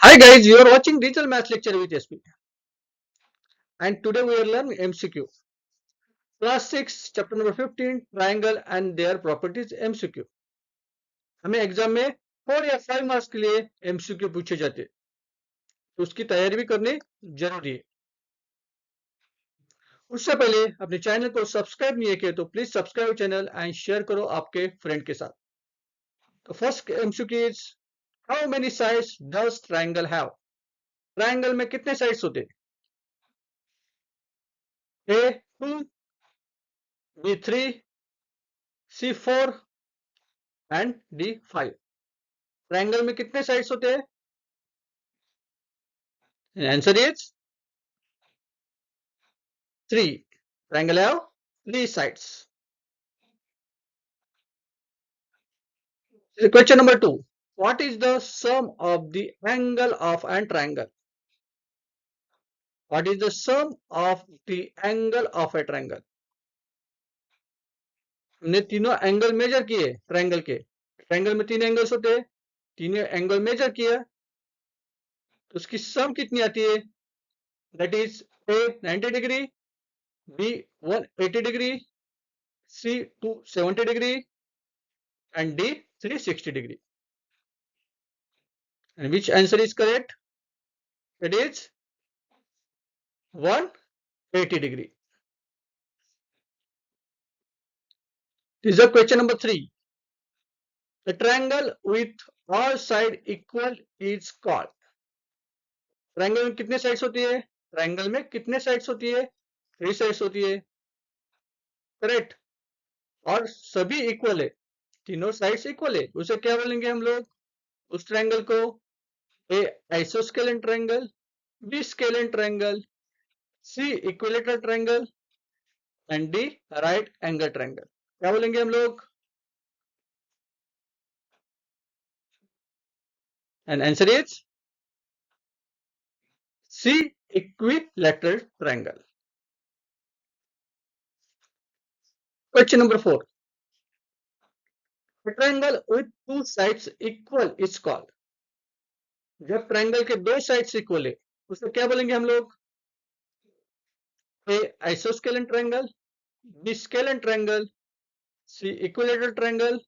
Hi guys, you are watching Digital Maths Lecture with SP, and today we are learning MCQ. Class 6, chapter number 15, Triangle and their properties MCQ. हमें exam में 4 या 5 marks के लिए MCQ पूछे जाते हैं, तो उसकी तैयारी भी करनी जरूरी है। उससे पहले अपने चैनल को सब्सक्राइब नहीं किया तो please subscribe channel and share करो आपके फ्रेंड के साथ। तो first MCQ is how many sides does triangle have? Triangle में कितने साइड्स होते हैं? A 2, B 3, C 4 and D 5। Triangle में कितने साइड्स होते हैं? Answer is 3। Triangle have 3 sides. Question number 2. What is the sum of the angle of an triangle? What is the sum of the angle of a triangle? हमने तीनों angle measure किए triangle के। Triangle में 3 angles होते हैं, तीनों angle measure किया तो उसकी सम कितनी आती है? That is A 90 degree, B 180 degree, C 270 degree and D 360 degree. And which answer is correct? It is 180 degree. This is question number 3. The triangle with all sides equal is called. Triangle में कितने sides होती है? Triangle में कितने sides होती है? 3 sides होती है, करेक्ट। और सभी इक्वल है, तीनों साइड्स इक्वल है, उसे क्या बोलेंगे हम लोग? उस ट्रायंगल को A isosceles triangle, B scalene triangle, C equilateral triangle and D right angle triangle. क्या बोलेंगे हम लोग? And answer is C equilateral triangle. Question number 4. A triangle with 2 sides equal is called. जब ट्रायंगल के 2 sides equal है उसे क्या बोलेंगे हम लोग? A isosceles triangle, B scalene triangle, C equilateral triangle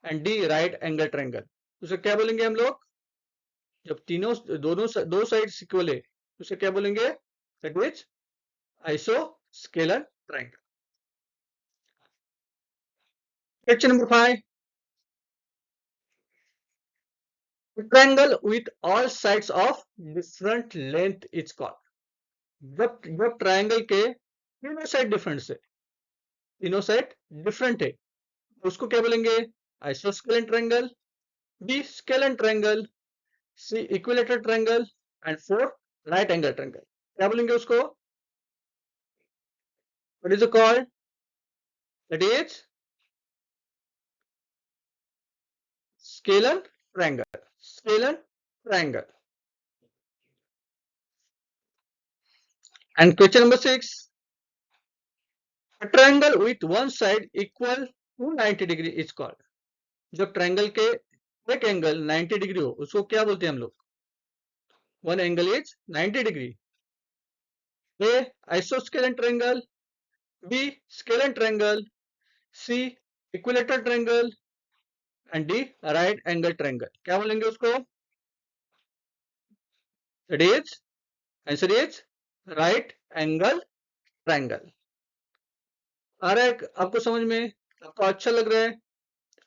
and D right angle triangle. उसे क्या बोलेंगे हम लोग? जब दोनों 2 साइड्स इक्वल है उसे क्या बोलेंगे? That is isosceles triangle. Question number 5. A triangle with all sides of different length is called. जब ट्रायंगल के तीनों साइड डिफरेंट है, तीनों साइड डिफरेंट है, उसको क्या बोलेंगे? Isosceles triangle, B scalene triangle, C equilateral triangle and 4 right angle triangle. क्या बोलेंगे उसको? What is it called? That is scalene triangle, scalene triangle. And question number 6. A triangle with one side equal to 90 degree is called. जब triangle के एक angle 90 degree हो उसको क्या बोलते हैं हम लोग? One angle is 90 degree. A isosceles triangle, B scalene triangle, C equilateral triangle and D right angle triangle. क्या बोलेंगे उसको? It is answer is right angle triangle. आ रहा है आपको समझ में? आपको अच्छा लग रहा है?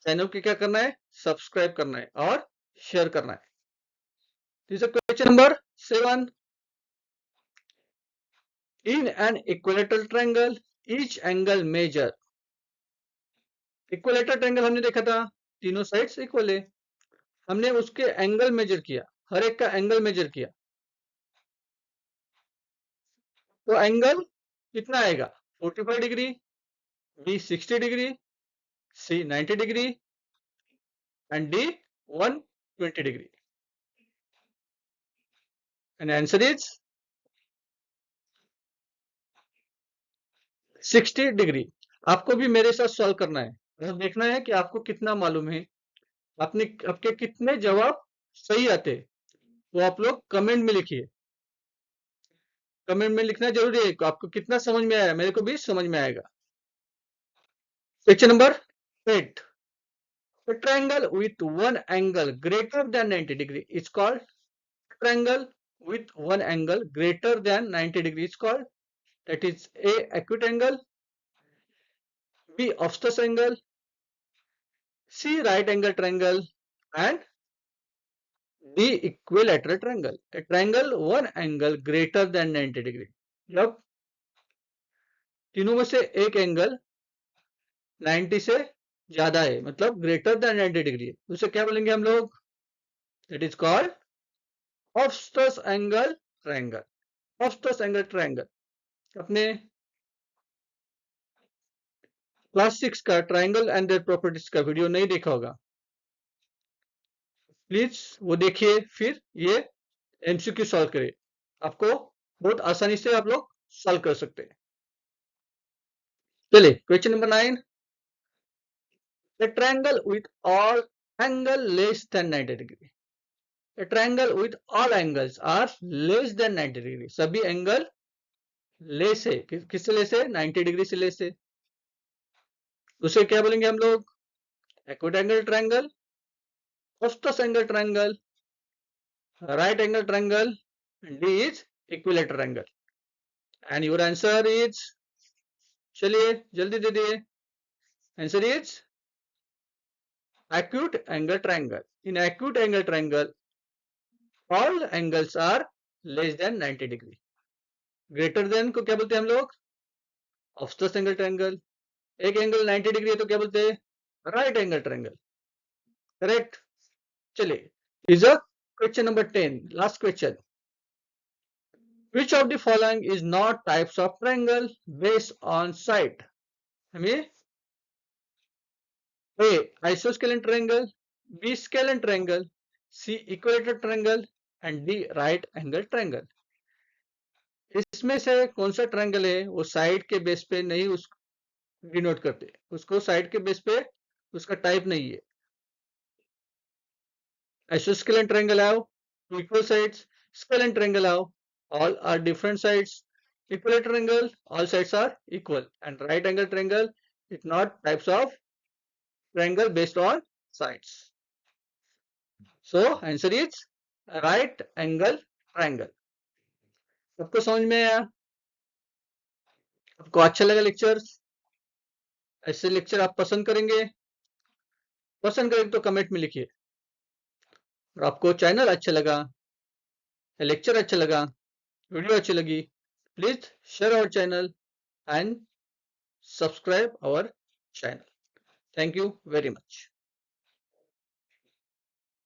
चैनल को क्या करना है? सब्सक्राइब करना है और शेयर करना है। This is question number 7. In an equilateral triangle, each angle measure. Equilateral triangle हमने देखा था, तीनों साइड्स इक्वल है, हमने उसके एंगल मेजर किया, हर एक का एंगल मेजर किया, तो एंगल कितना आएगा? 45 degree, B 60 degree, C 90 degree and D 120 degree. And answer is 60 degree. आपको भी मेरे साथ सॉल्व करना है, देखना है कि आपको कितना मालूम है, आपके कितने जवाब सही आते। तो आप लोग कमेंट में लिखिए, कमेंट में लिखना जरूरी है। आपको कितना समझ में आया, मेरे को भी समझ में आएगा। Question number 8, a triangle with one angle greater than 90 degree is called triangle with one angle greater than 90 degree is called, that is A acute angle, B obtuse angle, C right angle triangle, and D equilateral triangle. A triangle one angle greater than 90 degree. जब तीनों में से एक angle 90 से ज्यादा है, मतलब greater than 90 degree है, उसे क्या बोलेंगे हम लोग? It is called obtuse angle triangle. Obtuse angle triangle अपने क्लास 6 का ट्रायंगल एंड देयर प्रॉपर्टीज का वीडियो नहीं देखा होगा, प्लीज वो देखिए, फिर ये एमसीक्यू सॉल्व करिए, आपको बहुत आसानी से आप लोग सॉल्व कर सकते हैं। चलिए question number 9, a triangle with all angle less than 90 degree. A triangle with all angles are less than 90 degree. सभी एंगल लेस है, किससे लेस है? 90 डिग्री से लेस है। उसे क्या बोलेंगे हम लोग? Acute angle triangle, obtuse angle triangle, right angle triangle, D is equilateral angle. And your answer is, चलिए जल्दी दे दिए, answer is acute angle triangle. In acute angle triangle, all angles are less than 90 degree. Greater than को क्या बोलते हैं हम लोग? obtuse angle triangle. एक एंगल 90 डिग्री है तो क्या बोलते हैं? Right angle triangle. करेक्ट। चलिए, is a question number 10, last question. Which of the following is not types of triangle based on side? हमें A isosceles triangle, B scalene triangle, C equilateral triangle and D right angle triangle. इसमें से कौन सा triangle है वो side के base पे नहीं उस डिनोट करते, उसको साइड के बेस पे उसका टाइप नहीं है। Isosceles triangle have two equal sides, scalene triangle have all are different sides, equilateral triangle all sides are equal, and right angle triangle is not types of triangle based on sides. So answer is right angle triangle. सबको समझ में आया? आपको अच्छा लगा lecture? ऐसे lecture आप पसंद करेंगे? पसंद करेंगे तो कमेंट में लिखिए। और आपको चैनल अच्छा लगा, लेक्चर अच्छा लगा, वीडियो अच्छी लगी, please share our channel and subscribe our channel. Thank you very much.